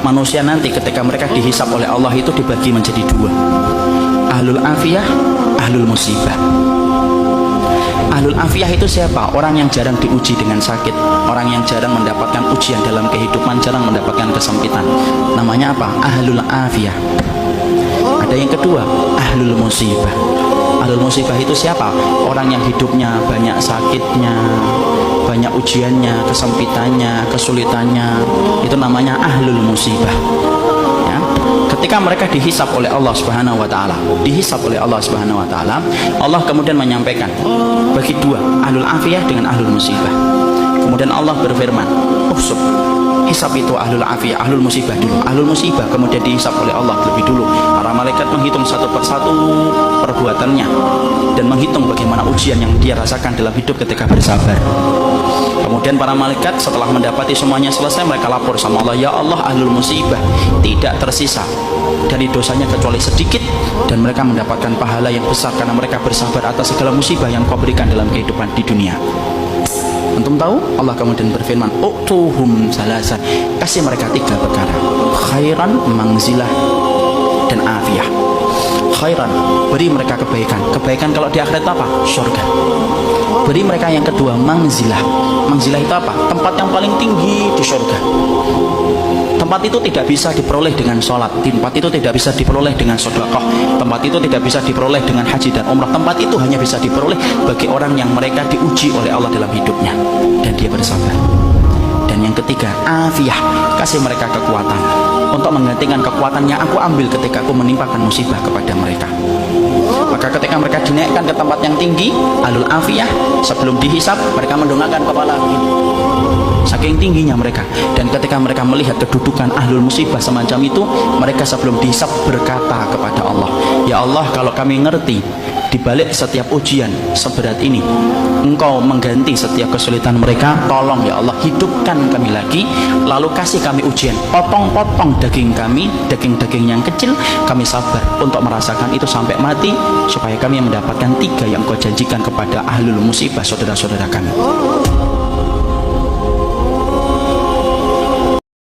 manusia nanti ketika mereka dihisab oleh Allah itu dibagi menjadi dua. Ahlul afiyah, ahlul musibah. Ahlul afiyah itu siapa? Orang yang jarang diuji dengan sakit, orang yang jarang mendapatkan ujian dalam kehidupan, jarang mendapatkan kesempitan. Namanya apa? Ahlul afiyah. Ada yang kedua, ahlul musibah. Ahlul musibah itu siapa? Orang yang hidupnya banyak sakitnya, banyak ujiannya, kesempitannya, kesulitannya. Itu namanya ahlul musibah. Ya. Ketika mereka dihisab oleh Allah Subhanahu wa taala, dihisab oleh Allah Subhanahu wa taala, Allah kemudian menyampaikan bagi dua, ahlul afiyah dengan ahlul musibah. Kemudian Allah berfirman, "Uhsub." Hisab itu ahlul afiyah, ahlul musibah dulu. Ahlul musibah kemudian dihisab oleh Allah lebih dulu. Para malaikat menghitung satu persatu perbuatannya dan menghitung bagaimana ujian yang dia rasakan dalam hidup ketika bersabar. Kemudian para malaikat setelah mendapati semuanya selesai, mereka lapor sama Allah, "Ya Allah, ahlul musibah tidak tersisa dari dosanya kecuali sedikit, dan mereka mendapatkan pahala yang besar karena mereka bersabar atas segala musibah yang Kau berikan dalam kehidupan di dunia." Antum tahu? Allah kemudian berfirman, "Utuhum salasa." Kasih mereka tiga perkara: khairan, mangzilah, dan afiyah. Khairan, beri mereka kebaikan. Kebaikan kalau di akhirat apa? Surga. Beri mereka yang kedua, mangzilah. Mangzilah itu apa? Tempat yang paling tinggi di surga. Tempat itu tidak bisa diperoleh dengan sholat. Tempat itu tidak bisa diperoleh dengan sedekah. Tempat itu tidak bisa diperoleh dengan haji dan umrah. Tempat itu hanya bisa diperoleh bagi orang yang mereka diuji oleh Allah dalam hidupnya dan dia bersabar. Dan yang ketiga, afiyah. Kasih mereka kekuatan untuk menggantikan kekuatan yang aku ambil ketika aku menimpakan musibah kepada mereka. Maka ketika mereka dinaikkan ke tempat yang tinggi, ahlul afiyah, sebelum dihisab mereka mendongakkan kepala saking tingginya mereka. Dan ketika mereka melihat kedudukan ahlul musibah semacam itu, mereka sebelum dihisab berkata kepada Allah, "Ya Allah, kalau kami ngerti di balik setiap ujian seberat ini Engkau mengganti setiap kesulitan mereka, tolong ya Allah hidupkan kami lagi, lalu kasih kami ujian, potong-potong daging kami, daging-daging yang kecil, kami sabar untuk merasakan itu sampai mati, supaya kami mendapatkan tiga yang Kau janjikan kepada ahlul musibah saudara-saudara kami."